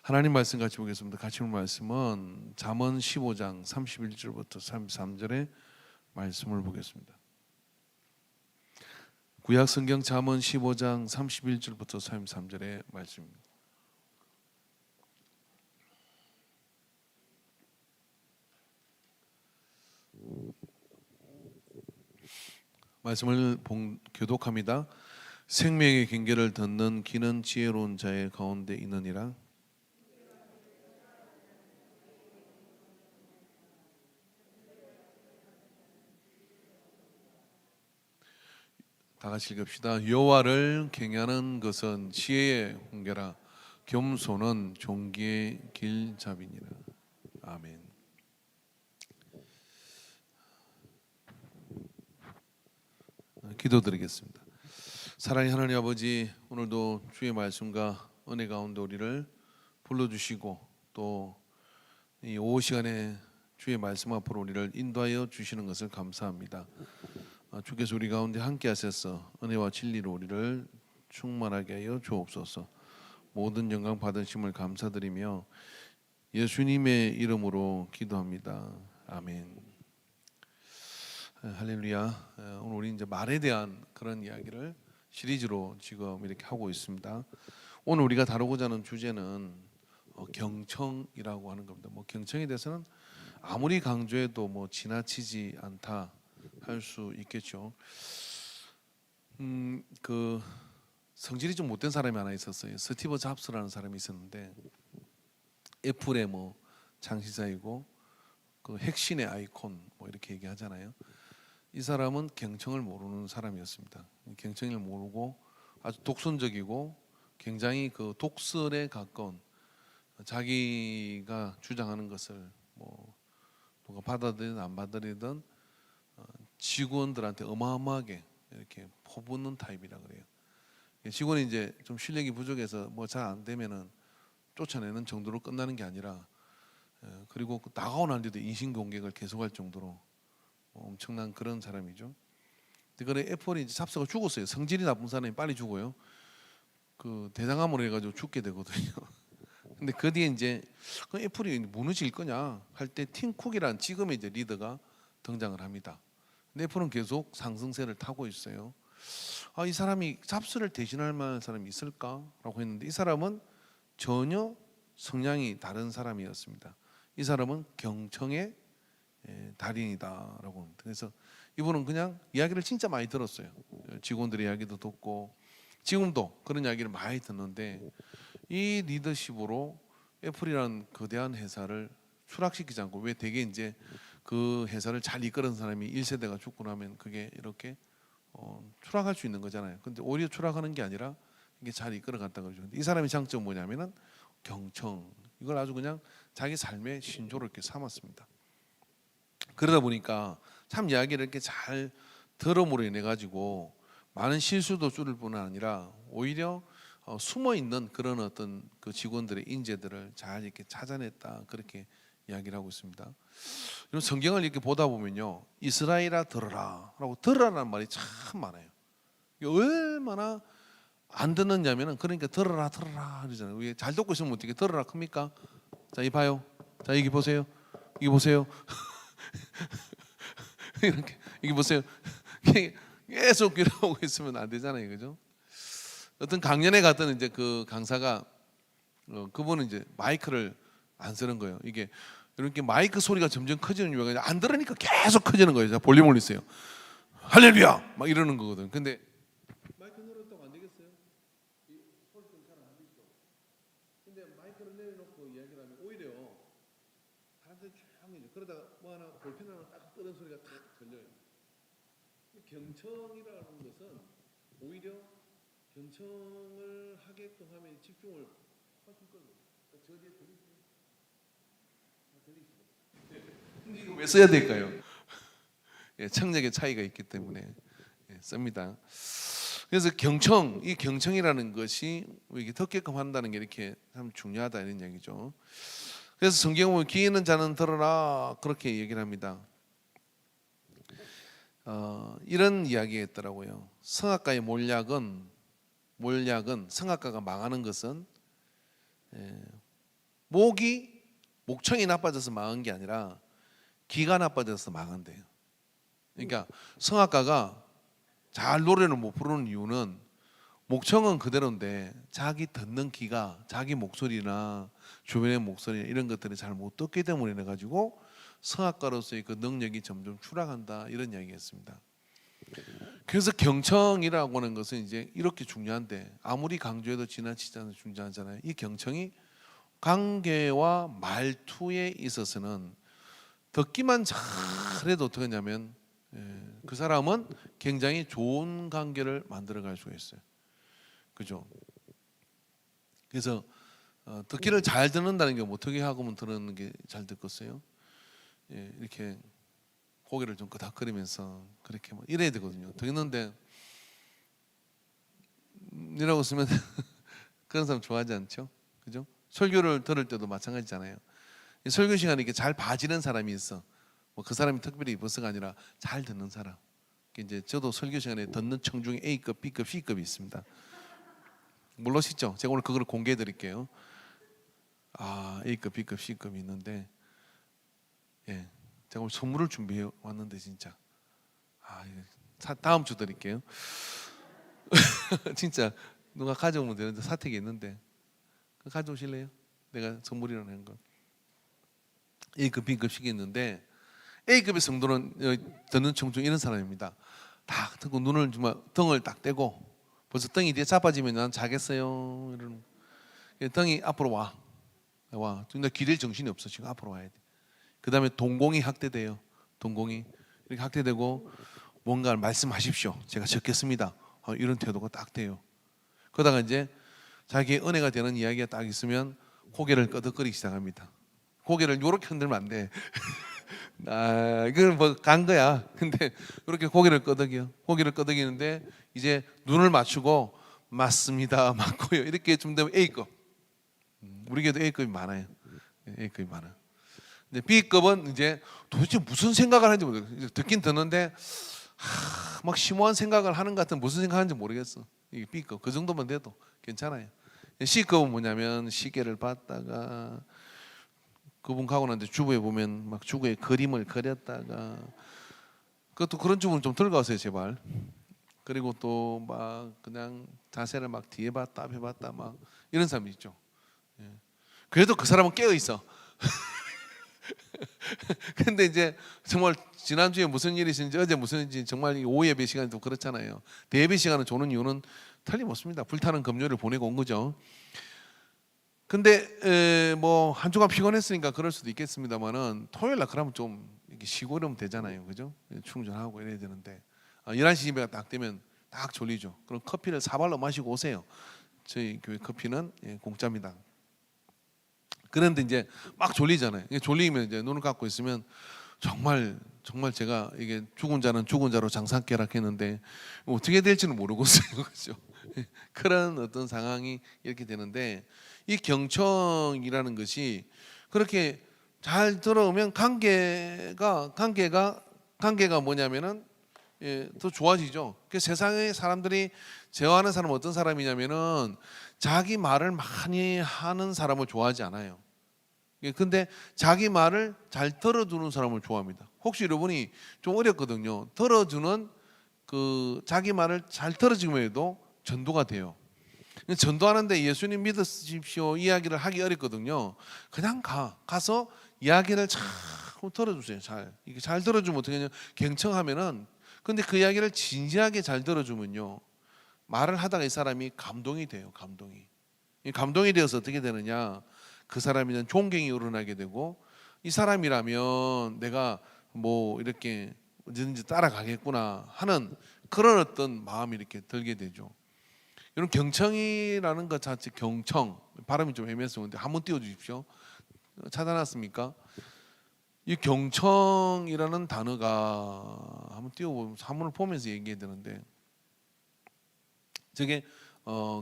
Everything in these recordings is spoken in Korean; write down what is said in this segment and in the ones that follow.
하나님 말씀 같이 보겠습니다. 같이 볼 말씀은 잠언 15장 31절부터 33절의 말씀을 보겠습니다. 구약 성경 잠언 15장 31절부터 33절의 말씀입니다. 말씀을 교독합니다. 생명의 경계를 듣는 귀는 지혜로운 자의 가운데 있느니라. 다 같이 읽읍시다. 여호와를 경외하는 것은 지혜의 훈계라. 겸손은 존귀의 길잡이니라. 아멘. 기도드리겠습니다. 사랑의 하나님 아버지, 오늘도 주의 말씀과 은혜 가운데 우리를 불러주시고 또 이 오후 시간에 주의 말씀 앞으로 우리를 인도하여 주시는 것을 감사합니다. 주께서 우리 가운데 함께 하셔서 은혜와 진리로 우리를 충만하게 하여 주옵소서. 모든 영광 받으심을 감사드리며 예수님의 이름으로 기도합니다. 아멘. 할렐루야. 오늘 우리 이제 말에 대한 그런 이야기를 시리즈로 지금 이렇게 하고 있습니다. 오늘 우리가 다루고자 하는 주제는 경청이라고 하는 겁니다. 경청에 대해서는 아무리 강조해도 지나치지 않다 할 수 있겠죠. 그 성질이 좀 못된 사람이 하나 있었어요. 스티브 잡스라는 사람이 있었는데 애플의 창시자이고 그 핵심의 아이콘 이렇게 얘기하잖아요. 이 사람은 경청을 모르는 사람이었습니다. 경청을 모르고 아주 독선적이고 굉장히 그 독설에 가까운, 자기가 주장하는 것을 누가 받아들이든 안 받아들이든 직원들한테 어마어마하게 이렇게 퍼붓는 타입이라 그래요. 직원이 이제 좀 실력이 부족해서 잘 안 되면은 쫓아내는 정도로 끝나는 게 아니라, 그리고 나가고 난 뒤도 인신공격을 계속할 정도로 엄청난 그런 사람이죠. 그래 애플이 이제 잡스가 죽었어요. 성질이 나쁜 사람이 빨리 죽어요. 그 대장암으로 해가지고 죽게 되거든요. 근데 그 뒤에 이제 그 애플이 무너질 거냐 할 때 팀 쿡이라는 지금의 이제 리더가 등장을 합니다. 근데 애플은 계속 상승세를 타고 있어요. 이 사람이 잡스를 대신할 만한 사람이 있을까라고 했는데 이 사람은 전혀 성향이 다른 사람이었습니다. 이 사람은 경청의 달인이다라고 합니다. 그래서 이분은 그냥 이야기를 진짜 많이 들었어요. 직원들의 이야기도 듣고 지금도 그런 이야기를 많이 듣는데 이 리더십으로 애플이라는 거대한 회사를 추락시키지 않고, 왜 되게 이제 그 회사를 잘 이끄는 사람이 1세대가 죽고 나면 그게 이렇게 추락할 수 있는 거잖아요. 근데 오히려 추락하는 게 아니라 이게 잘 이끌어갔다 그러죠. 이 사람의 장점은 뭐냐면은 경청, 이걸 아주 그냥 자기 삶의 신조로 이렇게 삼았습니다. 그러다 보니까 참 이야기를 이렇게 잘 들음으로 인해 가지고 많은 실수도 줄일 뿐 아니라 오히려 숨어 있는 그런 어떤 그 직원들의 인재들을 잘 이렇게 찾아냈다, 그렇게 이야기를 하고 있습니다. 이런 성경을 이렇게 보다 보면요, 이스라엘아 들어라라고 들으라는 말이 참 많아요. 이게 얼마나 안 듣느냐면은, 그러니까 들어라 그러잖아요. 왜 잘 듣고 있으면 어떻게 들어라 큽니까? 자, 이 봐요. 자, 여기 보세요. 이기 보세요. 이렇게 이게 보세요. 계속 이러고 있으면 안 되잖아요, 그죠? 어떤 강연에 갔던 이제 그 강사가 그분은 이제 마이크를 안 쓰는 거예요. 이게 이렇게 마이크 소리가 점점 커지는 이유가 안 들으니까 계속 커지는 거예요. 자, 볼륨 올리세요. 할렐루야 막 이러는 거거든. 근데 마이크 늘었다고 안 되겠어요? 이 소리 좀 잘 안 들리죠. 근데 마이크를 내려놓고 이야기를 하면 오히려 사람들이 조용해져. 그러다가 하나 볼펜 하나 딱 끄는 소리가 탁 들려요. 경청이라는 것은 오히려 경청을 하게끔 하면 집중을 훨씬 끌고. 저 뒤에 들리시죠? 근데 이거 왜 써야 될까요? 청력의 차이가 있기 때문에 씁니다. 그래서 이 경청이라는 것이 이게 듣게끔 한다는 게 이렇게 참 중요하다 이런 얘기죠. 그래서 성경 보면 귀 있는 자는 들어라 그렇게 얘기를 합니다. 이런 이야기가 있더라고요. 성악가의 몰약은 성악가가 망하는 것은 목청이 나빠져서 망한 게 아니라 기가 나빠져서 망한대요. 그러니까 성악가가 잘 노래를 못 부르는 이유는 목청은 그대로인데 자기 듣는 기가, 자기 목소리나 주변의 목소리나 이런 것들을 잘 못 듣기 때문에 가지고 성악가로서의 그 능력이 점점 추락한다, 이런 이야기였습니다. 그래서 경청이라고 하는 것은 이제 이렇게 중요한데, 아무리 강조해도 지나치지 않아서 중요하잖아요. 이 경청이 관계와 말투에 있어서는 듣기만 잘해도 어떻게 하냐면 그 사람은 굉장히 좋은 관계를 만들어갈 수가 있어요. 그죠? 그래서 듣기를 잘 듣는다는 게 어떻게 하고면 듣는 게 잘 듣겠어요? 이렇게 고개를 좀 끄덕거리면서 그렇게 뭐 이래야 되거든요. 듣는데 이러고 있으면 그런 사람 좋아하지 않죠? 그죠? 설교를 들을 때도 마찬가지잖아요. 설교 시간에 이렇게 잘 봐지는 사람이 있어. 뭐 그 사람이 특별히 버스가 아니라 잘 듣는 사람. 이제 저도 설교 시간에 듣는 청 중에 A급, B급, C급이 있습니다. 모르시죠? 제가 오늘 그걸 공개해 드릴게요. A급, B급, C급이 있는데, 제가 오늘 선물을 준비해 왔는데 진짜 다음 주 드릴게요. 진짜 누가 가져오면 되는데 사택이 있는데 가져오실래요? 내가 선물이라는 거. A급, B급, C급이 있는데 A급의 성도는 듣는 청중 이런 사람입니다. 딱 듣고 눈을 정말 등을 딱 떼고 벌써 등이 뒤에 자빠지면 난 자겠어요. 이러는. 등이 앞으로 와. 근데 기댈 정신이 없어. 지금 앞으로 와야 돼. 그 다음에 동공이 확대돼요. 동공이 이렇게 확대되고 뭔가를 말씀하십시오. 제가 적겠습니다. 이런 태도가 딱 돼요. 그러다가 이제 자기의 은혜가 되는 이야기가 딱 있으면 고개를 끄덕거리기 시작합니다. 고개를 요렇게 흔들면 안 돼. 이건 뭐 간 거야. 근데 이렇게 고개를 끄덕여. 고개를 끄덕이는데 이제 눈을 맞추고 맞습니다, 맞고요. 이렇게 좀 되면 A급. 우리 교회도 A급이 많아요. A급이 많아. 근데 B급은 이제 도대체 무슨 생각을 하는지 모르겠어요. 듣긴 듣는데 막 심오한 생각을 하는 것 같은, 무슨 생각하는지 모르겠어. 이게 B급. 그 정도만 돼도 괜찮아요. C급은 뭐냐면 시계를 봤다가 그분 가고 난데 주부에 보면 막 주부의 그림을 그렸다가, 그것도 그런 주부는 좀 들어가세요 제발. 그리고 또 막 그냥 자세를 막 뒤에 봤다 앞에 봤다 막 이런 사람이 있죠. 그래도 그 사람은 깨어 있어. 근데 이제 정말 지난주에 무슨 일이 있었는지 어제 무슨 일인지 정말 이 오후 예배 시간이 또 그렇잖아요. 대예배 시간을 조는 이유는 틀림없습니다. 불타는 금요일을 보내고 온 거죠. 근데 뭐 한 주간 피곤했으니까 그럴 수도 있겠습니다만은 토요일 날 그러면 좀 이렇게 쉬고 이러면 되잖아요. 그죠? 충전하고 이래야 되는데 11시 예배가 딱 되면 딱 졸리죠. 그럼 커피를 사발로 마시고 오세요. 저희 교회 커피는 공짜입니다. 그런데 이제 막 졸리잖아요. 졸리면 이제 눈을 감고 있으면 정말 제가 이게 죽은 자는 죽은 자로 장사깨락했는데 어떻게 될지는 모르겠어요. 그렇죠? 그런 어떤 상황이 이렇게 되는데, 이 경청이라는 것이 그렇게 잘 들어오면 관계가 뭐냐면은 더 좋아지죠. 그 세상의 사람들이 제어하는 사람은 어떤 사람이냐면은 자기 말을 많이 하는 사람을 좋아하지 않아요. 근데 자기 말을 잘 들어주는 사람을 좋아합니다. 혹시 여러분이 좀 어렵거든요. 들어주는 자기 말을 잘 들어주면 해도 전도가 돼요. 전도하는데 예수님 믿으십시오 이야기를 하기 어렵거든요. 그냥 가서 이야기를 잘 들어주세요. 이게 잘 들어주면 어떻게 하냐? 경청하면은, 근데 그 이야기를 진지하게 잘 들어주면요, 말을 하다가 이 사람이 감동이 돼요. 감동이 되어서 어떻게 되느냐? 그 사람에는 존경이 우러나게 되고, 이 사람이라면 내가 뭐 이렇게 언제든지 따라가겠구나 하는 그런 어떤 마음이 이렇게 들게 되죠. 이런 경청이라는 것 자체, 경청 발음이 좀 애매해서 그런데 한번 띄워주십시오. 찾아놨습니까? 이 경청이라는 단어가 한번 띄워보면 한문을 보면서 얘기해야 되는데, 저게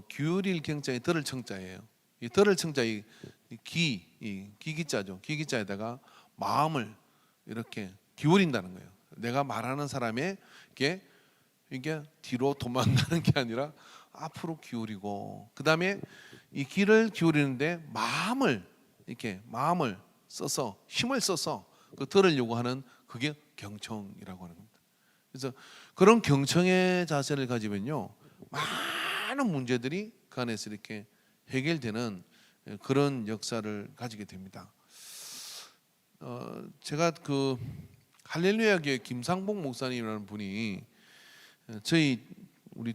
기울일 경자에 들을 청자예요. 이 들을 청자 이 기기자죠. 기기자에다가 마음을 이렇게 기울인다는 거예요. 내가 말하는 사람에게 이게 뒤로 도망가는 게 아니라 앞으로 기울이고, 그 다음에 이 귀를 기울이는데 마음을 이렇게 마음을 써서 힘을 써서 그 들으려고 하는 그게 경청이라고 하는 겁니다. 그래서 그런 경청의 자세를 가지면요 많은 문제들이 그 안에서 이렇게 해결되는 그런 역사를 가지게 됩니다. 제가 그 할렐루야 교회 김상봉 목사님이라는 분이 우리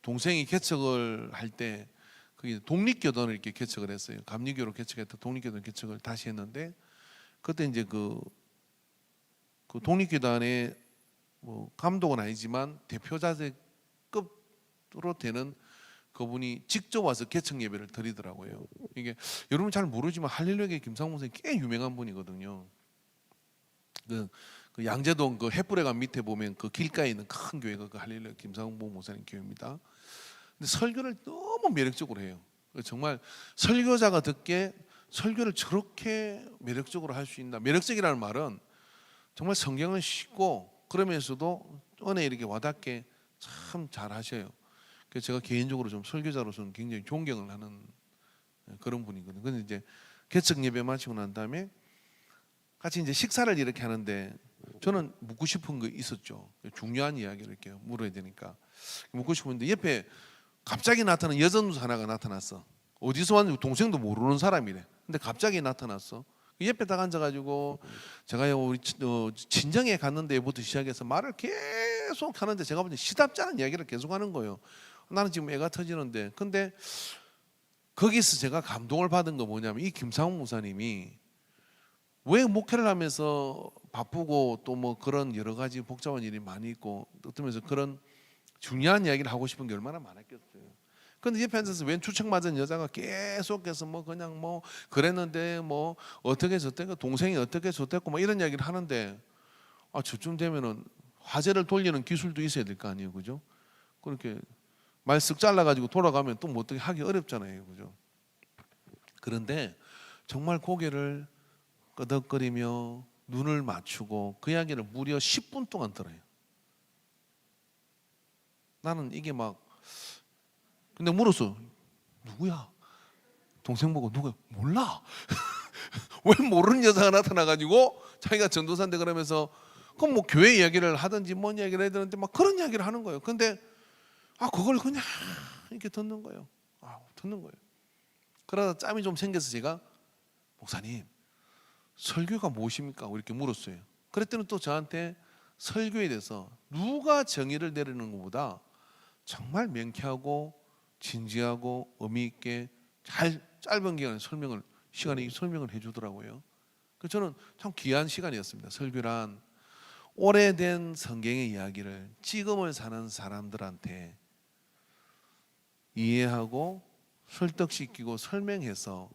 동생이 개척을 할 때 그게 독립교단을 이렇게 개척을 했어요. 감리교로 개척했다 독립교단 개척을 다시 했는데 그때 이제 그 독립교단의 뭐 감독은 아니지만 대표자급으로 되는 그분이 직접 와서 개척 예배를 드리더라고요. 이게 여러분 잘 모르지만 할렐루야 김상봉 선생님 꽤 유명한 분이거든요. 그 양재동 그 햇불회관 밑에 보면 그 길가에 있는 큰 교회가 그 할렐루야 김상봉 목사님 교회입니다. 근데 설교를 너무 매력적으로 해요. 정말 설교자가 듣기에 설교를 저렇게 매력적으로 할 수 있나? 매력적이라는 말은 정말 성경은 쉽고 그러면서도 은혜 이렇게 와닿게 참 잘하셔요. 그래서 제가 개인적으로 좀 설교자로서는 굉장히 존경을 하는 그런 분이거든요. 근데 이제 개척 예배 마치고 난 다음에 같이 이제 식사를 이렇게 하는데 저는 묻고 싶은 거 있었죠. 중요한 이야기를 이렇게 물어야 되니까 묻고 싶은데 옆에 갑자기 나타난 여전수 하나가 나타났어. 어디서 왔는지 동생도 모르는 사람이래. 근데 갑자기 나타났어. 옆에 딱 앉아가지고 제가 우리 친정에 갔는데부터 시작해서 말을 계속 하는데 제가 보니 시답지 않은 이야기를 계속 하는 거예요. 나는 지금 애가 터지는데 근데 거기서 제가 감동을 받은 거 뭐냐면 이 김상훈 목사님이 왜 목회를 하면서 바쁘고 또 뭐 그런 여러 가지 복잡한 일이 많이 있고 어쩌면서 그런 중요한 이야기를 하고 싶은 게 얼마나 많았겠어요. 근데 옆에 앉아서 웬 추측맞은 여자가 계속해서 뭐 그냥 뭐 그랬는데 뭐 어떻게 저때고 동생이 어떻게 저때고 뭐 이런 이야기를 하는데 저쯤 되면은 화제를 돌리는 기술도 있어야 될 거 아니에요, 그죠? 그렇게 말 쓱 잘라가지고 돌아가면 또 뭐 어떻게 하기 어렵잖아요, 그죠? 그런데 정말 고개를 끄덕거리며 눈을 맞추고 그 이야기를 무려 10분 동안 들어요. 나는 이게 막 근데 물었어. 누구야? 동생 보고 누구야? 몰라. 왜 모르는 여자가 나타나가지고 자기가 전도사인데 그러면서 그럼 뭐 교회 이야기를 하든지 뭔 이야기를 해야 되는데 막 그런 이야기를 하는 거예요. 근데 그걸 그냥 이렇게 듣는 거예요. 듣는 거예요. 그러다 짬이 좀 생겨서 제가 목사님 설교가 무엇입니까? 이렇게 물었어요. 그랬더니 또 저한테 설교에 대해서 누가 정의를 내리는 것보다 정말 명쾌하고 진지하고 의미 있게 잘 짧은 기간에 시간에 설명을 해주더라고요. 그래서 저는 참 귀한 시간이었습니다. 설교란 오래된 성경의 이야기를 지금을 사는 사람들한테 이해하고 설득시키고 설명해서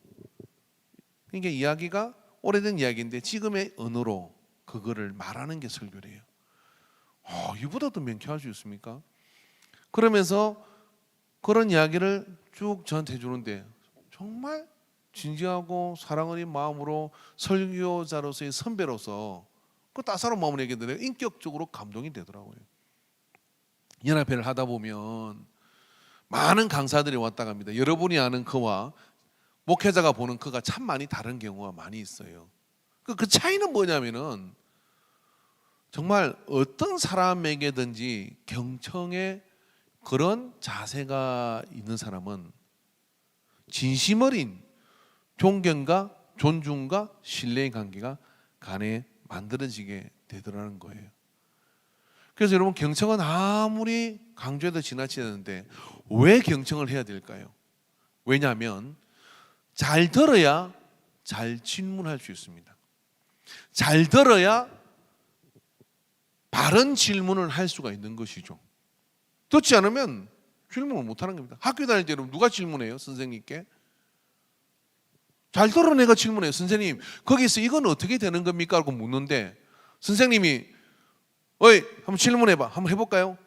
그러니까 이야기가 오래된 이야기인데 지금의 언어로 그거를 말하는 게 설교래요. 이보다 더 명쾌할 수 있습니까? 그러면서 그런 이야기를 쭉 저한테 해주는데 정말 진지하고 사랑 어린 마음으로 설교자로서의 선배로서 그 따사로운 마음을 얘기하는데 인격적으로 감동이 되더라고요. 연합회를 하다 보면 많은 강사들이 왔다 갑니다. 여러분이 아는 그와 목회자가 보는 그가 참 많이 다른 경우가 많이 있어요. 그 차이는 뭐냐면은 정말 어떤 사람에게든지 경청의 그런 자세가 있는 사람은 진심 어린 존경과 존중과 신뢰의 관계가 간에 만들어지게 되더라는 거예요. 그래서 여러분 경청은 아무리 강조해도 지나치는데 왜 경청을 해야 될까요? 왜냐하면 잘 들어야 잘 질문할 수 있습니다. 잘 들어야 바른 질문을 할 수가 있는 것이죠. 듣지 않으면 질문을 못하는 겁니다. 학교 다닐 때 누가 질문해요? 선생님께. 잘 들어 내가 질문해요. 선생님 거기서 이건 어떻게 되는 겁니까? 라고 묻는데 선생님이 어이 한번 질문해봐. 한번 해볼까요?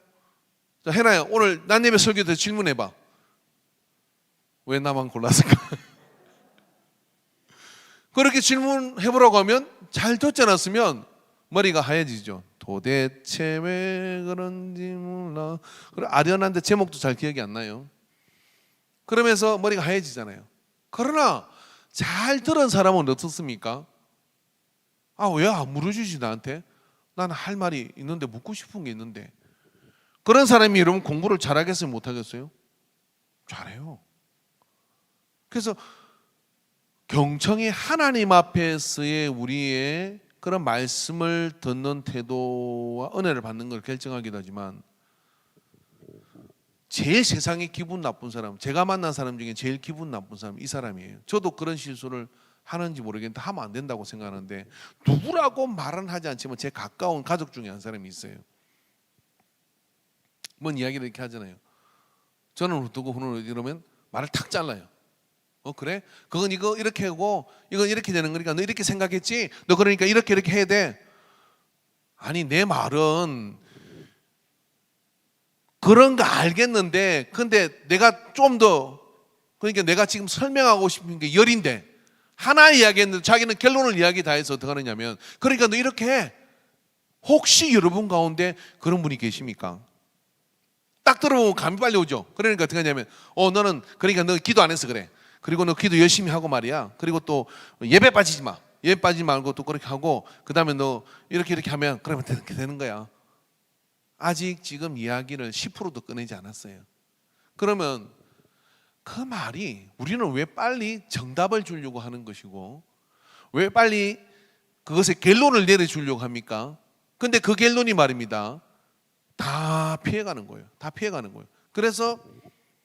자 해나야 오늘 난 예배 설교 때 질문해봐. 왜 나만 골랐을까? 그렇게 질문해보라고 하면 잘 듣지 않았으면 머리가 하얘지죠. 도대체 왜 그런지 몰라. 그래 아련한데 제목도 잘 기억이 안 나요. 그러면서 머리가 하얘지잖아요. 그러나 잘 들은 사람은 어떻습니까? 아, 왜 안 물어주지 나한테? 나는 할 말이 있는데, 묻고 싶은 게 있는데. 그런 사람이 여러분 공부를 잘하겠어요, 못하겠어요? 잘해요. 그래서 경청이 하나님 앞에서의 우리의 그런 말씀을 듣는 태도와 은혜를 받는 걸 결정하기도 하지만, 제일 세상에 기분 나쁜 사람, 제가 만난 사람 중에 제일 기분 나쁜 사람 이 사람이에요. 저도 그런 실수를 하는지 모르겠는데 하면 안 된다고 생각하는데, 누구라고 말은 하지 않지만 제 가까운 가족 중에 한 사람이 있어요. 뭔 이야기를 이렇게 하잖아요. 저는 어떻고 훈훈 이러면 말을 탁 잘라요. 그래? 그건 이거 이렇게 하고 이건 이렇게 되는 거니까 너 이렇게 생각했지? 너 그러니까 이렇게 해야 돼. 아니, 내 말은 그런 거 알겠는데, 근데 내가 좀 더, 그러니까 내가 지금 설명하고 싶은 게 열인데 하나 이야기했는데 자기는 결론을 이야기 다 해서 어떻게 하느냐면, 그러니까 너 이렇게 해. 혹시 여러분 가운데 그런 분이 계십니까? 딱 들어보면 감이 빨리 오죠. 그러니까 어떻게 하냐면, 너는 그러니까 너 기도 안 해서 그래. 그리고 너 기도 열심히 하고 말이야. 그리고 또 예배 빠지지 마. 예배 빠지지 말고 또 그렇게 하고, 그 다음에 너 이렇게 하면 그러면 이렇게 되는 거야. 아직 지금 이야기를 10%도 꺼내지 않았어요. 그러면 그 말이, 우리는 왜 빨리 정답을 주려고 하는 것이고 왜 빨리 그것의 결론을 내려주려고 합니까? 근데 그 결론이 말입니다, 다 피해가는 거예요. 다 피해가는 거예요. 그래서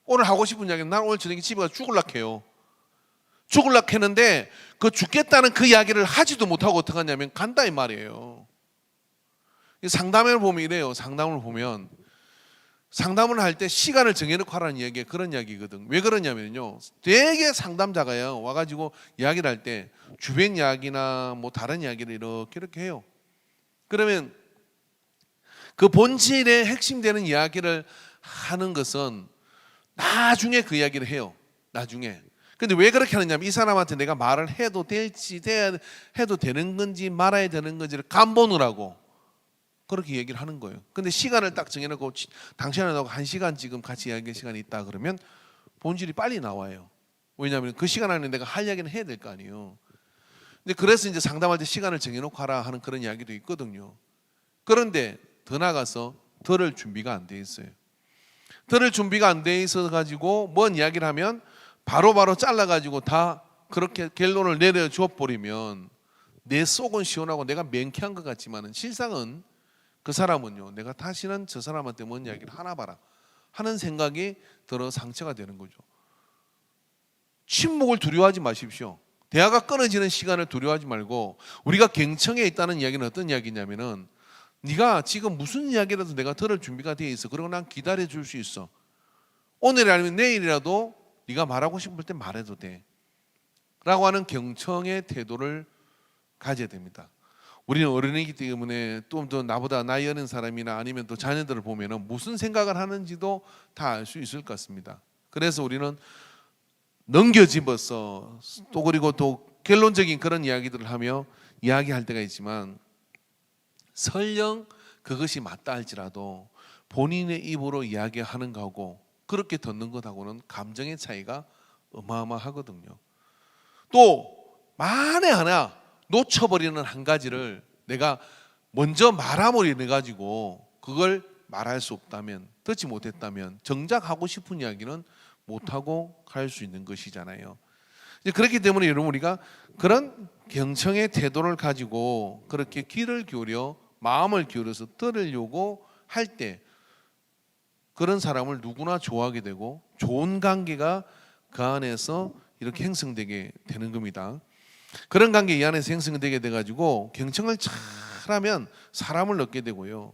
오늘 하고 싶은 이야기는, 난 오늘 저녁에 집에 가서 죽을락 해요. 죽을락 했는데 그 죽겠다는 그 이야기를 하지도 못하고 어떻게 하냐면 간다 이 말이에요. 상담을 보면 이래요. 상담을 할 때 시간을 정해놓고 하라는 이야기가 그런 이야기거든. 왜 그러냐면요, 되게 상담자가요 와가지고 이야기를 할 때 주변 이야기나 뭐 다른 이야기를 이렇게 해요. 그러면 그 본질의 핵심되는 이야기를 하는 것은 나중에 그 이야기를 해요. 나중에. 근데 왜 그렇게 하느냐면, 이 사람한테 내가 말을 해도 될지 해도 되는 건지 말아야 되는 건지를 간보느라고 그렇게 얘기를 하는 거예요. 근데 시간을 딱 정해놓고, 당신하고 1시간 지금 같이 이야기할 시간이 있다 그러면 본질이 빨리 나와요. 왜냐하면 그 시간 안에 내가 할 이야기는 해야 될 거 아니에요. 근데 그래서 이제 상담할 때 시간을 정해놓고 하라 하는 그런 이야기도 있거든요. 그런데 더 나가서 들을 준비가 안 돼 있어요. 들을 준비가 안 돼 있어 가지고 뭔 이야기를 하면 바로바로 잘라가지고 다 그렇게 결론을 내려줘 버리면, 내 속은 시원하고 내가 맹쾌한 것 같지만은 실상은 그 사람은요, 내가 다시는 저 사람한테 뭔 이야기를 하나 봐라 하는 생각이 들어 상처가 되는 거죠. 침묵을 두려워하지 마십시오. 대화가 끊어지는 시간을 두려워하지 말고, 우리가 갱청에 있다는 이야기는 어떤 이야기냐면은, 네가 지금 무슨 이야기라도 내가 들을 준비가 되어 있어. 그리고 난 기다려 줄 수 있어. 오늘이 아니면 내일이라도 네가 말하고 싶을 때 말해도 돼 라고 하는 경청의 태도를 가져야 됩니다. 우리는 어른이기 때문에 또 나보다 나이 어린 사람이나 아니면 또 자녀들을 보면 무슨 생각을 하는지도 다 알 수 있을 것 같습니다. 그래서 우리는 넘겨집어서 또 그리고 또 결론적인 그런 이야기들을 하며 이야기할 때가 있지만, 설령 그것이 맞다 할지라도 본인의 입으로 이야기하는 거하고 그렇게 듣는 것하고는 감정의 차이가 어마어마하거든요. 또 만에 하나 놓쳐버리는 한 가지를 내가 먼저 말아버리는 가지고 그걸 말할 수 없다면, 듣지 못했다면 정작 하고 싶은 이야기는 못하고 갈 수 있는 것이잖아요. 그렇기 때문에 여러분, 우리가 그런 경청의 태도를 가지고 그렇게 귀를 기울여 마음을 기울여서 들으려고 할 때, 그런 사람을 누구나 좋아하게 되고 좋은 관계가 그 안에서 이렇게 형성되게 되는 겁니다. 그런 관계 이 안에서 형성되게 돼가지고 경청을 잘하면 사람을 얻게 되고요,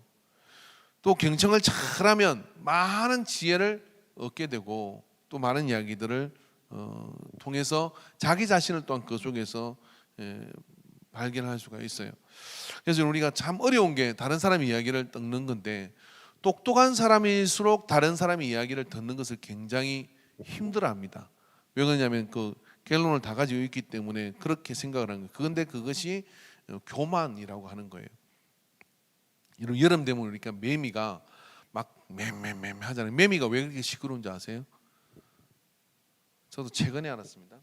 또 경청을 잘하면 많은 지혜를 얻게 되고, 또 많은 이야기들을 통해서 자기 자신을 또한 그 속에서 발견할 수가 있어요. 그래서 우리가 참 어려운 게, 다른 사람의 이야기를 듣는 건데, 똑똑한 사람일수록 다른 사람의 이야기를 듣는 것을 굉장히 힘들어합니다. 왜 그러냐면 그 결론을 다 가지고 있기 때문에 그렇게 생각을 하는 거예요. 그런데 그것이 교만이라고 하는 거예요. 여름 되면 그러니까 매미가 막 맴 하잖아요. 매미가 왜 그렇게 시끄러운지 아세요? 저도 최근에 알았습니다.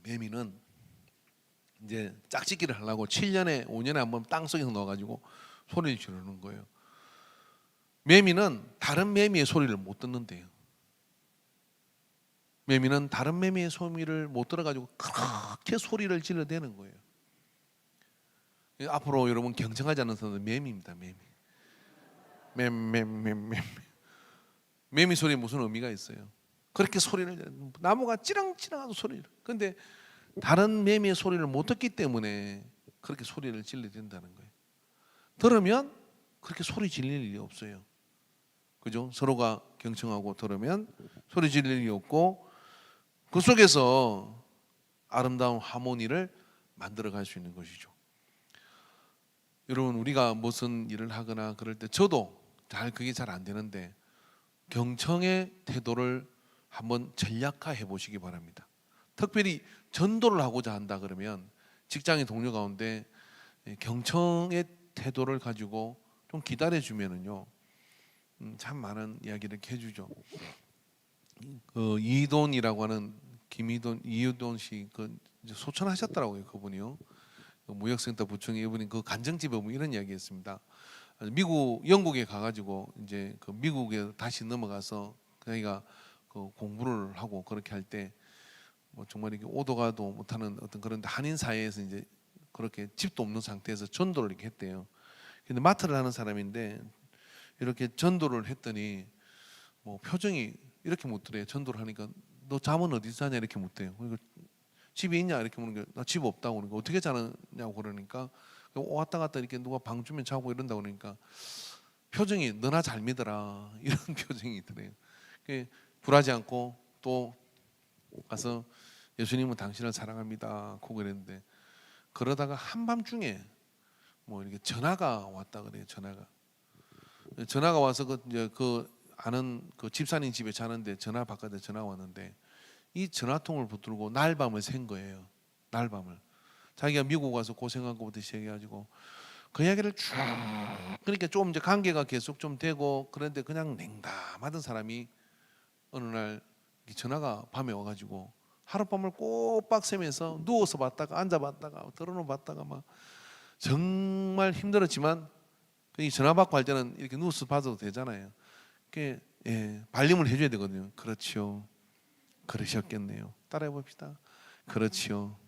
매미는 이제 짝짓기를 하려고 7년에 5년에 한 번 땅속에서 넣어가지고 소리를 지르는 거예요. 매미는 다른 매미의 소리를 못 듣는데요. 매미는 다른 매미의 소리를 못 들어가지고 그렇게 소리를 질러대는 거예요. 앞으로 여러분 경청하지 않는 사람은 매미입니다. 매미. 매미 소리에 무슨 의미가 있어요? 그렇게 소리를 나무가 찌랑찌랑하도 소리를. 근데 다른 매미의 소리를 못 듣기 때문에 그렇게 소리를 질러댄다는 거예요. 들으면 그렇게 소리 질릴 일이 없어요. 그죠? 서로가 경청하고 들으면 소리 질릴 일이 없고 그 속에서 아름다운 하모니를 만들어 갈 수 있는 것이죠. 여러분 우리가 무슨 일을 하거나 그럴 때 저도 그게 잘 안 되는데 경청의 태도를 한번 전략화해 보시기 바랍니다. 특별히 전도를 하고자 한다 그러면 직장의 동료 가운데 경청의 태도를 가지고 좀 기다려 주면은요 참 많은 이야기를 해주죠. 그 이돈이라고 하는 이돈 씨 그 소천하셨더라고요. 그분이요. 무역센터 부총리 이분이 그 간정집에 보면 이런 이야기했습니다. 영국에 가가지고 이제 그 미국에 다시 넘어가서 자기가 그 공부를 하고 그렇게 할 때 뭐 정말 이게 오도 가도 못하는 어떤 그런 한인 사회에서 이제 그렇게 집도 없는 상태에서 전도를 이렇게 했대요. 근데 마트를 하는 사람인데 이렇게 전도를 했더니 뭐 표정이 이렇게 묻더래요. 전도를 하니까 너 잠은 어디서 자냐 이렇게 묻대요. 그러니까 집에 있냐 이렇게 묻는 게 나 집 없다고 그러니까 어떻게 자느냐고 그러니까 왔다 갔다 이렇게 누가 방 주면 자고 이런다고 그러니까 표정이 너나 잘 믿어라 이런 표정이 있더래요. 불하지 않고 또 가서 예수님은 당신을 사랑합니다 고 그랬는데 그러다가 한밤중에 뭐 이렇게 전화가 왔다 그래요. 전화가 와서 그 아는 그 집사님 집에 자는데 전화 바깥에 전화가 왔는데 이 전화통을 붙들고 날밤을 샌 거예요. 날밤을. 자기가 미국 와서 고생한 것부터 시작해가지고 그 이야기를 쭉 그러니까 좀 이제 관계가 계속 좀 되고 그런데 그냥 냉담하던 사람이 어느 날 전화가 밤에 와가지고 하룻밤을 꼬박 새면서 누워서 봤다가 앉아봤다가 들어놓 봤다가 막 정말 힘들었지만 이 전화 받고 할 때는 이렇게 누워서 봐도 되잖아요. 발림을 해줘야 되거든요. 그렇지요. 그러셨겠네요. 따라해 봅시다. 그렇지요.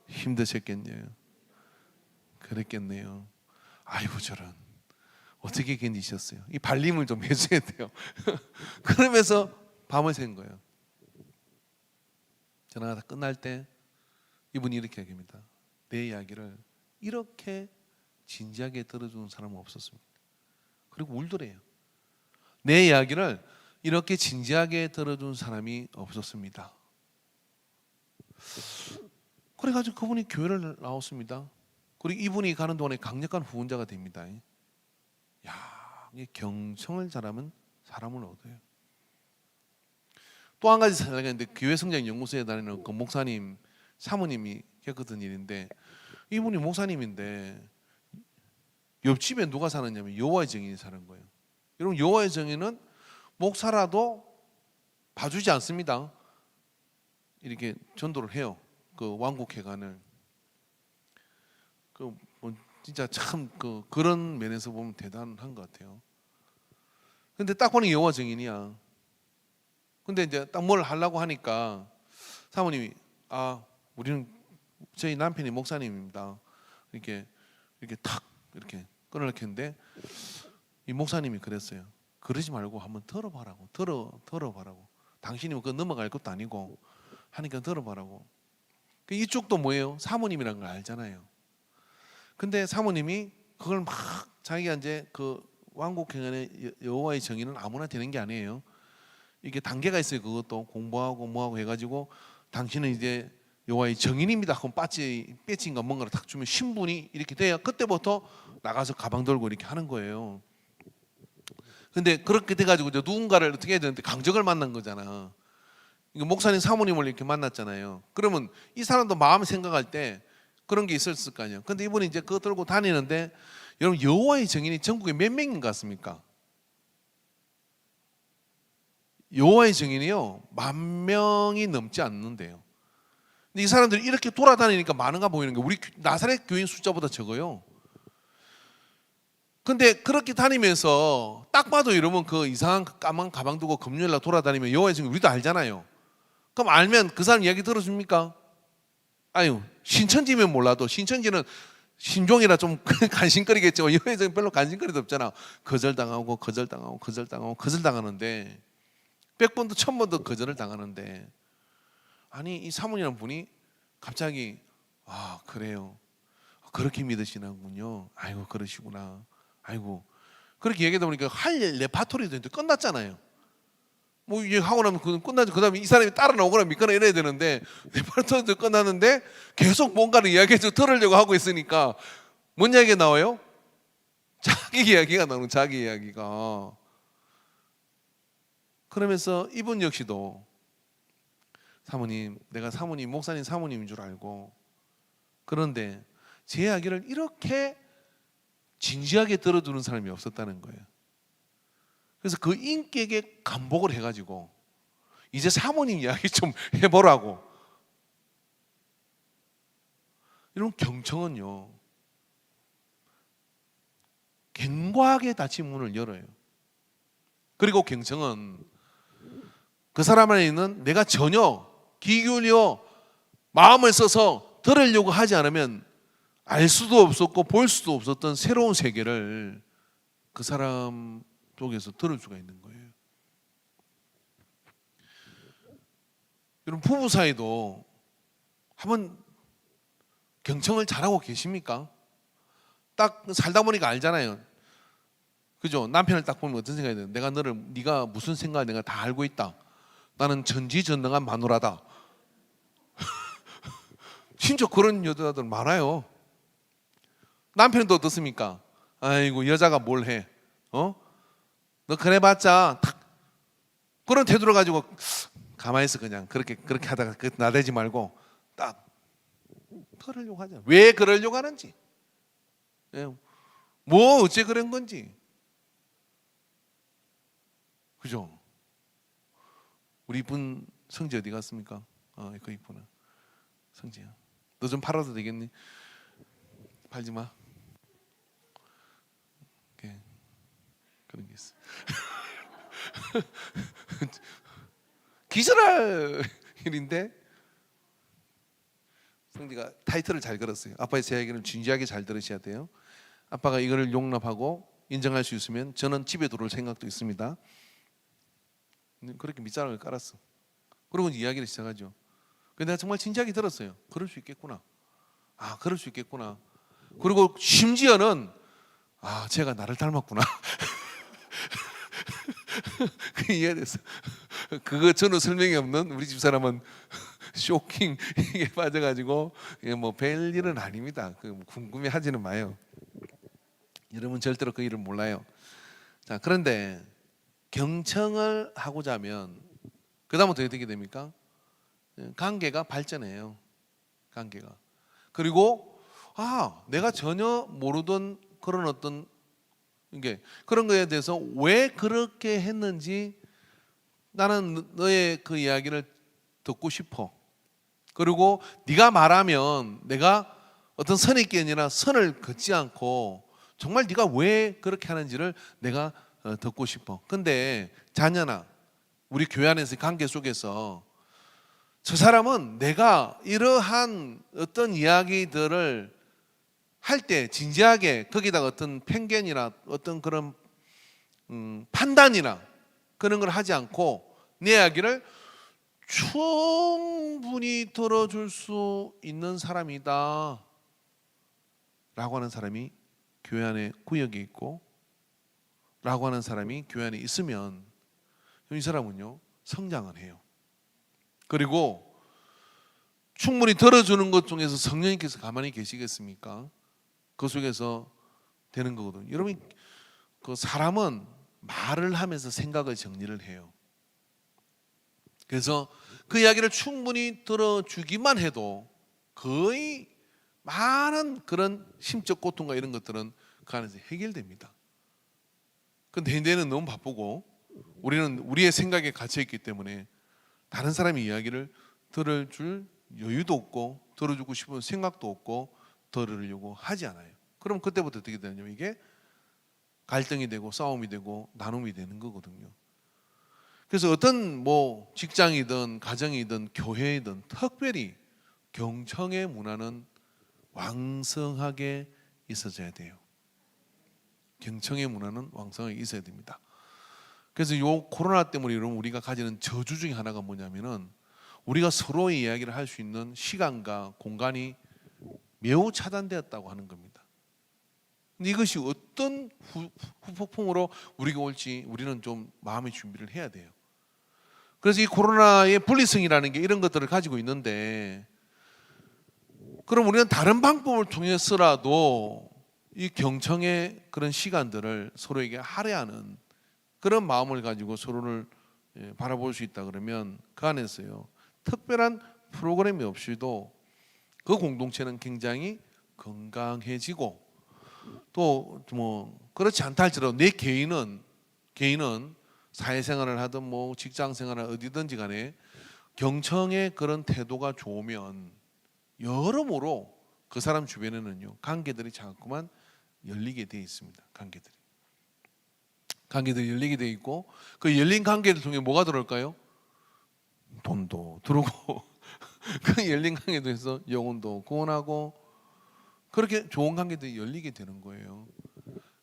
힘드셨겠네요. 그랬겠네요. 아이고 저런 어떻게 견디셨어요? 이 발림을 좀 해줘야 돼요. 그러면서 밤을 샌 거예요. 전화가 다 끝날 때 이분이 이렇게 얘기합니다. 내 이야기를 이렇게 진지하게 들어주는 사람은 없었습니다. 그리고 울더래요. 내 이야기를 이렇게 진지하게 들어준 사람이 없었습니다. 그래가지고 그분이 교회를 나왔습니다. 그리고 이분이 가는 동안에 강력한 후원자가 됩니다. 야, 이게 경청을 잘하면 사람을 얻어요. 또 한 가지 생각했는데 교회 성장 연구소에 다니는 그 목사님 사모님이 겪었던 일인데 이분이 목사님인데 옆집에 누가 사느냐면 여호와의 증인이 사는 거예요. 여러분 여호와의 증인은 목사라도 봐주지 않습니다. 이렇게 전도를 해요. 그 왕국회관을 뭐 진짜 참 그런 면에서 보면 대단한 것 같아요. 근데 딱 보니 여호와 증인이야. 근데 이제 딱 뭘 하려고 하니까 사모님이 우리는 저희 남편이 목사님입니다. 이렇게 탁 이렇게 끊으려고 했는데 이 목사님이 그랬어요. 그러지 말고 한번 들어봐라고. 들어봐라고. 당신이 그거 넘어갈 것도 아니고 하니까 들어봐라고. 이쪽도 뭐예요? 사모님이란 걸 알잖아요. 근데 사모님이 그걸 막 자기가 이제 그 왕국행안의 여호와의 정의는 아무나 되는 게 아니에요. 이게 단계가 있어요. 그것도 공부하고 뭐하고 해가지고 당신은 이제 여호와의 정인입니다 하고 배지인가 뭔가를 탁 주면 신분이 이렇게 돼야 그때부터 나가서 가방 들고 이렇게 하는 거예요. 근데 그렇게 돼가지고 이제 누군가를 어떻게 해야 되는데 강적을 만난 거잖아. 목사님 사모님을 이렇게 만났잖아요. 그러면 이 사람도 마음 생각할 때 그런 게 있었을 거 아니에요. 근데 이분이 이제 그거 들고 다니는데 여러분 여호와의 증인이 전국에 몇 명인 것 같습니까? 여호와의 증인이요 10,000명이 넘지 않는데요. 근데 이 사람들이 이렇게 돌아다니니까 많은가 보이는 거예요. 우리 나사렛 교인 숫자보다 적어요. 근데 그렇게 다니면서 딱 봐도 이러면 그 이상한 까만 가방 두고 금요일날 돌아다니면 여호와의 증인 우리도 알잖아요. 그럼 알면 그 사람 이야기 들어줍니까? 아유, 신천지면 몰라도 신천지는 신종이라 좀 간신거리겠지만 여호와의 증인 별로 간신거리도 없잖아. 거절당하고 거절당하고 거절당하고 거절당하는데 100번도 1000번도 거절을 당하는데, 아니 이 사모님이라는 분이 갑자기 아 그래요, 그렇게 믿으시는군요, 아이고 그러시구나, 아이고 그렇게 얘기하다 보니까 할 레파토리도 되는데 끝났잖아요. 뭐 이제 하고 나면 그건 끝나죠. 그 다음에 이 사람이 따라 나오거나 믿거나 이래야 되는데 레파토리도 끝났는데 계속 뭔가를 이야기해서 들으려고 하고 있으니까 뭔 이야기가 나와요? 자기 이야기가 나오는, 자기 이야기가. 그러면서 이분 역시도 사모님, 내가 사모님, 목사님 사모님인 줄 알고, 그런데 제 이야기를 이렇게 진지하게 들어주는 사람이 없었다는 거예요. 그래서 그 인격에 감복을 해가지고 이제 사모님 이야기 좀 해보라고. 이런 경청은요, 견고하게 닫힌 문을 열어요. 그리고 경청은 그 사람 안에 있는 내가 전혀 귀 기울여 마음을 써서 들으려고 하지 않으면 알 수도 없었고 볼 수도 없었던 새로운 세계를 그 사람 속에서 들을 수가 있는 거예요. 여러분 부부 사이도 한번 경청을 잘하고 계십니까? 딱 살다 보니까 알잖아요. 그죠? 남편을 딱 보면 어떤 생각이 드는? 네가 무슨 생각을 내가 다 알고 있다. 나는 전지전능한 마누라다. 진짜 그런 여자들 많아요. 남편도 어떻습니까? 아이고 여자가 뭘 해? 너 그래봤자 탁 그런 태도를 가지고 가만히 있어. 그냥 그렇게 하다가 나대지 말고 딱 그러려고 하잖아. 왜 그러려고 하는지, 뭐 어째 그런 건지. 그죠? 우리 이쁜 성지 어디 갔습니까? 그 이쁘나 성지야, 너 좀 팔아도 되겠니? 팔지 마. 그런 게 있어. 기절할 일인데 성지가 타이틀을 잘 걸었어요. 아빠의 제 얘기는 진지하게 잘 들으셔야 돼요. 아빠가 이거를 용납하고 인정할 수 있으면 저는 집에 들어올 생각도 있습니다. 그렇게 밑자락을 깔았어. 그리고 이야기를 시작하죠. 근데 내가 정말 진지하게 들었어요. 그럴 수 있겠구나. 아, 그럴 수 있겠구나. 그리고 심지어는 제가 나를 닮았구나. 그 이해됐어. 그거 전혀 설명이 없는 우리 집사람은 쇼킹에 빠져가지고 뭐 별일은 아닙니다. 궁금해하지는 마요. 여러분 절대로 그 일을 몰라요. 자, 그런데 경청을 하고자 하면 그 다음부터 어떻게 됩니까? 관계가 발전해요. 관계가. 그리고 내가 전혀 모르던 그런 어떤 그런 거에 대해서 왜 그렇게 했는지 나는 너의 그 이야기를 듣고 싶어. 그리고 네가 말하면 내가 어떤 선입견이나 선을 긋지 않고 정말 네가 왜 그렇게 하는지를 내가 듣고 싶어. 근데 자녀나 우리 교회 안에서의 관계 속에서 저 사람은 내가 이러한 어떤 이야기들을 할 때 진지하게 거기다가 어떤 편견이나 어떤 그런 판단이나 그런 걸 하지 않고 내 이야기를 충분히 들어줄 수 있는 사람이다 라고 하는 사람이 교회 안에 구역에 있고 라고 하는 사람이 교회 안에 있으면 이 사람은요 성장을 해요. 그리고 충분히 들어주는 것 중에서 성령님께서 가만히 계시겠습니까? 그 속에서 되는 거거든요. 여러분 그 사람은 말을 하면서 생각을 정리를 해요. 그래서 그 이야기를 충분히 들어주기만 해도 거의 많은 그런 심적 고통과 이런 것들은 그 안에서 해결됩니다. 근데 현대는 너무 바쁘고 우리는 우리의 생각에 갇혀 있기 때문에 다른 사람의 이야기를 들을 줄 여유도 없고 들어주고 싶은 생각도 없고 들으려고 하지 않아요. 그럼 그때부터 어떻게 되냐면 이게 갈등이 되고 싸움이 되고 나눔이 되는 거거든요. 그래서 어떤 뭐 직장이든 가정이든 교회이든 특별히 경청의 문화는 왕성하게 있어져야 돼요. 경청의 문화는 왕성하게 있어야 됩니다. 그래서 요 코로나 때문에 여러분 우리가 가지는 저주 중에 하나가 뭐냐면은 우리가 서로의 이야기를 할 수 있는 시간과 공간이 매우 차단되었다고 하는 겁니다. 근데 이것이 어떤 후폭풍으로 우리가 올지 우리는 좀 마음의 준비를 해야 돼요. 그래서 이 코로나의 분리성이라는 게 이런 것들을 가지고 있는데, 그럼 우리는 다른 방법을 통해서라도 이 경청의 그런 시간들을 서로에게 할애하는 그런 마음을 가지고 서로를 바라볼 수 있다 그러면 그 안에서요 특별한 프로그램이 없이도 그 공동체는 굉장히 건강해지고, 또 뭐 그렇지 않다 할지라도 내 개인은 사회생활을 하든 뭐 직장생활을 어디든지 간에 경청의 그런 태도가 좋으면 여러모로 그 사람 주변에는요 관계들이 자꾸만 열리게 돼 있습니다. 관계들이 열리게 돼 있고, 그 열린 관계를 통해 뭐가 들어올까요? 돈도 들어오고 그 열린 관계에서 영혼도 구원하고 그렇게 좋은 관계들이 열리게 되는 거예요.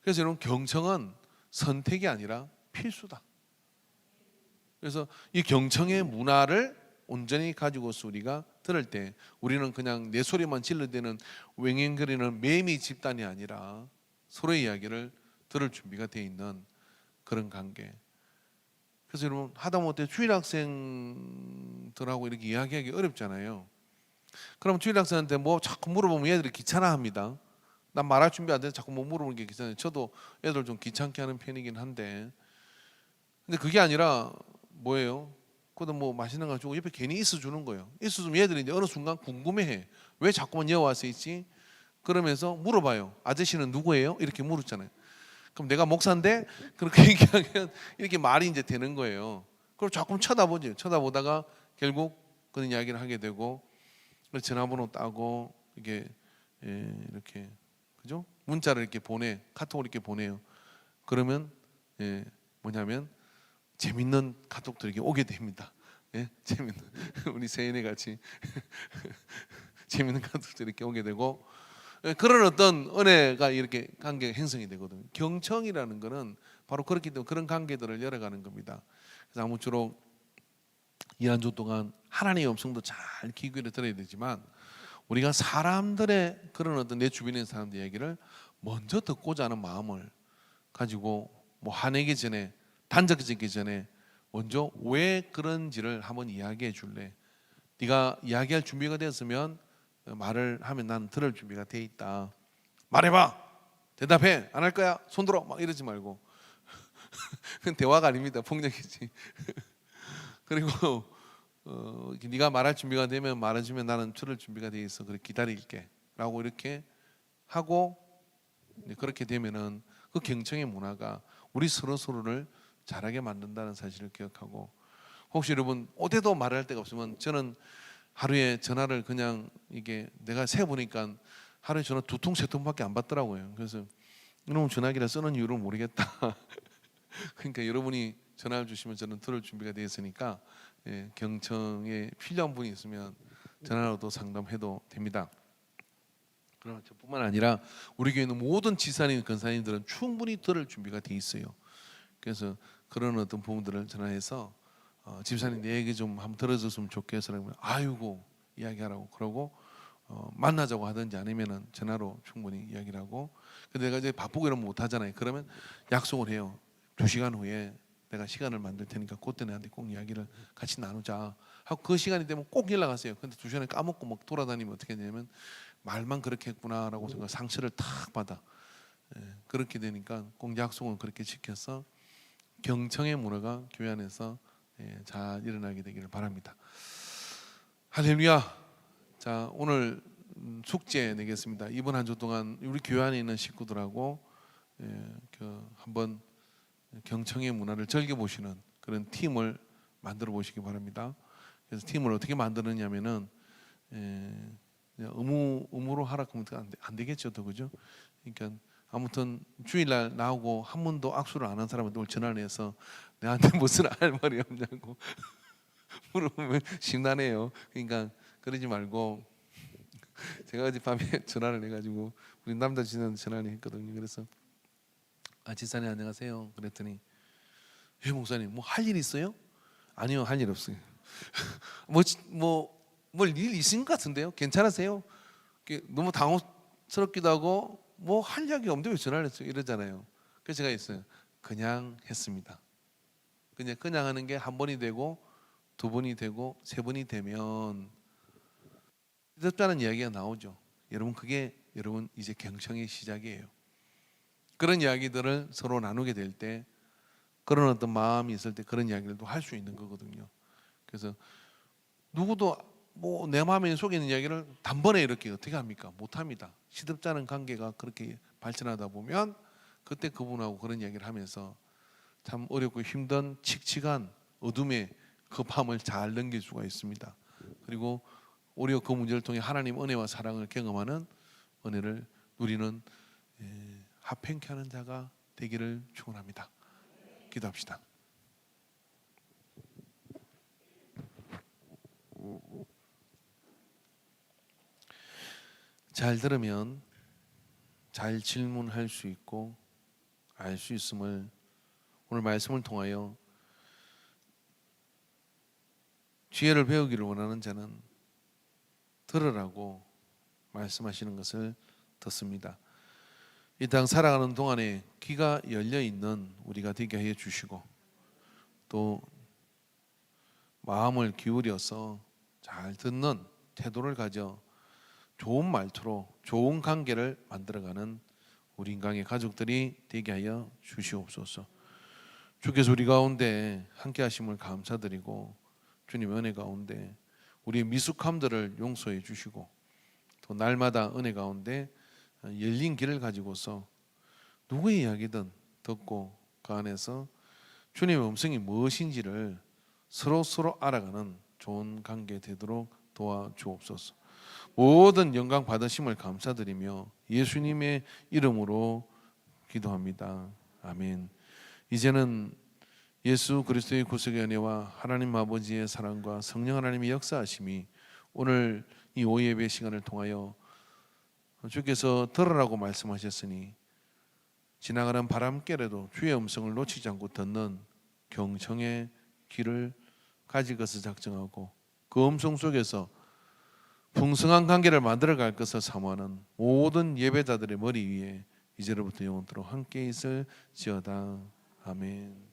그래서 여러분 경청은 선택이 아니라 필수다. 그래서 이 경청의 문화를 온전히 가지고서 우리가 들을 때 우리는 그냥 내 소리만 질러대는 웽웽거리는 매미 집단이 아니라 서로의 이야기를 들을 준비가 돼 있는 그런 관계. 그래서 여러분 하다못해 주일 학생들하고 이렇게 이야기하기 어렵잖아요. 그럼 주일 학생한테 뭐 자꾸 물어보면 얘들이 귀찮아합니다. 난 말할 준비 안 돼서 자꾸 뭐 물어보는 게 귀찮아요. 저도 애들 좀 귀찮게 하는 편이긴 한데, 근데 그게 아니라 뭐예요? 그도 뭐 맛있는 거 주고 옆에 괜히 있어 주는 거예요. 있어주면 얘들이 이제 어느 순간 궁금해해. 왜 자꾸만 여기 와서 있지? 그러면서 물어봐요. 아저씨는 누구예요? 이렇게 물었잖아요. 그럼 내가 목사인데 그렇게 얘기하면 이렇게 말이 이제 되는 거예요. 그럼 자꾸 쳐다보죠. 쳐다보다가 결국 그런 이야기를 하게 되고, 전화번호 따고 이게 이렇게 그죠? 문자를 이렇게 카톡을 이렇게 보내요. 그러면 뭐냐면 재밌는 카톡들이 오게 됩니다. 재밌는 우리 세인이 같이 재밌는 카톡들이 이렇게 오게 되고, 그런 어떤 은혜가 이렇게 관계 형성이 되거든요. 경청이라는 것은 바로 그렇기 때문에 그런 관계들을 열어가는 겁니다. 그래서 아무쪼록 이 한 주 동안 하나님의 음성도 잘 귀 기울여 들어야 되지만 우리가 사람들의 그런 어떤 내 주변에 있는 사람들 얘기를 먼저 듣고자 하는 마음을 가지고 뭐 화내기 전에, 단정짓기 전에 먼저 왜 그런지를 한번 이야기해 줄래? 네가 이야기할 준비가 되었으면 말을 하면 난 들을 준비가 돼 있다. 말해봐. 대답해. 안 할 거야. 손 들어. 막 이러지 말고. 그건 대화가 아닙니다. 폭력이지. 그리고 네가 말할 준비가 되면 말해주면 나는 들을 준비가 돼 있어. 그래 기다릴게. 라고 이렇게 하고, 그렇게 되면은 그 경청의 문화가 우리 서로를 잘하게 만든다는 사실을 기억하고, 혹시 여러분 어디도 말할 데가 없으면 저는 하루에 전화를 그냥 이게 내가 세 보니까 하루에 전화 2통 3통밖에 안 받더라고요. 그래서 이놈 전화기를 쓰는 이유를 모르겠다. 그러니까 여러분이 전화를 주시면 저는 들을 준비가 되어 있으니까 경청에 필요한 분이 있으면 전화로도 상담해도 됩니다. 그러나 저뿐만 아니라 우리 교회는 모든 지사님, 권사님들은 충분히 들을 준비가 되어 있어요. 그래서 그런 어떤 부분들을 전화해서 집사님 내 얘기 좀 한번 들어줬으면 좋겠어. 그러면 아이고 이야기하라고 그러고, 만나자고 하든지 아니면은 전화로 충분히 이야기를 하고. 근데 내가 이제 바쁘고 이러면 못 하잖아요. 그러면 약속을 해요. 2시간 후에 내가 시간을 만들 테니까 그때 내한테 꼭 이야기를 같이 나누자 하고 그 시간이 되면 꼭 연락하세요. 근데 2시간에 까먹고 막 돌아다니면 어떻게 되냐면 말만 그렇게 했구나라고 생각, 상처를 탁 받아. 그렇게 되니까 꼭 약속은 그렇게 지켜서 경청의 문화가 교회 안에서 잘 일어나게 되기를 바랍니다. 할렐루야. 자, 오늘 숙제 내겠습니다. 이번 한 주 동안 우리 교회 안에 있는 식구들하고 한번 경청의 문화를 즐겨보시는 그런 팀을 만들어 보시기 바랍니다. 그래서 팀을 어떻게 만드느냐면은 의무로 하라 그러면 안 되겠죠, 더 그죠? 그러니까 아무튼 주일날 나오고 한 번도 악수를 안 한 사람한테 오늘 전화를 해서 내한테 무슨 할 말이 없냐고 물어보면 심란해요. 그러니까 그러지 말고 제가 어젯밤에 전화를 해가지고 우리 남자 지는 전화를 했거든요. 그래서 지사님 안녕하세요. 그랬더니 목사님 뭐 할 일 있어요? 아니요, 할 일 없어요. 뭘 일 있은 것 같은데요? 괜찮으세요? 너무 당혹스럽기도 하고 뭐 할 이야기 없는데 왜 전화를 했어요? 이러잖아요. 그래서 제가 했어요. 그냥 했습니다. 그냥 하는 게 한 번이 되고 두 번이 되고 세 번이 되면 뜻다는 이야기가 나오죠. 여러분 그게 여러분 이제 경청의 시작이에요. 그런 이야기들을 서로 나누게 될 때 그런 어떤 마음이 있을 때 그런 이야기를 또 할 수 있는 거거든요. 그래서 누구도 뭐 내 마음에 속에 있는 이야기를 단번에 이렇게 어떻게 합니까? 못합니다. 시덥잖은 관계가 그렇게 발전하다 보면 그때 그분하고 그런 이야기를 하면서 참 어렵고 힘든 칙칙한 어둠의 그 밤을 잘 넘길 수가 있습니다. 그리고 오히려 그 문제를 통해 하나님 은혜와 사랑을 경험하는 은혜를 누리는 합행케 하는 자가 되기를 축원합니다. 기도합시다. 잘 들으면 잘 질문할 수 있고 알 수 있음을 오늘 말씀을 통하여 지혜를 배우기를 원하는 자는 들으라고 말씀하시는 것을 듣습니다. 이 땅 살아가는 동안에 귀가 열려 있는 우리가 되게 해 주시고 또 마음을 기울여서 잘 듣는 태도를 가져 좋은 말투로 좋은 관계를 만들어가는 우리 인간의 가족들이 되게 하여 주시옵소서. 주께서 우리 가운데 함께 하심을 감사드리고 주님의 은혜 가운데 우리의 미숙함들을 용서해 주시고 또 날마다 은혜 가운데 열린 길을 가지고서 누구의 이야기든 듣고 그 안에서 주님의 음성이 무엇인지를 서로 알아가는 좋은 관계 되도록 도와주옵소서. 모든 영광 받으심을 감사드리며 예수님의 이름으로 기도합니다. 아멘. 이제는 예수 그리스도의 구속의 은혜와 하나님 아버지의 사랑과 성령 하나님의 역사하심이 오늘 이 오후 예배 시간을 통하여 주께서 들으라고 말씀하셨으니 지나가는 바람결에도 주의 음성을 놓치지 않고 듣는 경청의 귀를 가질 것을 작정하고 그 음성 속에서 풍성한 관계를 만들어갈 것을 사모하는 모든 예배자들의 머리 위에 이제로부터 영원토록 함께 있을지어다. 아멘.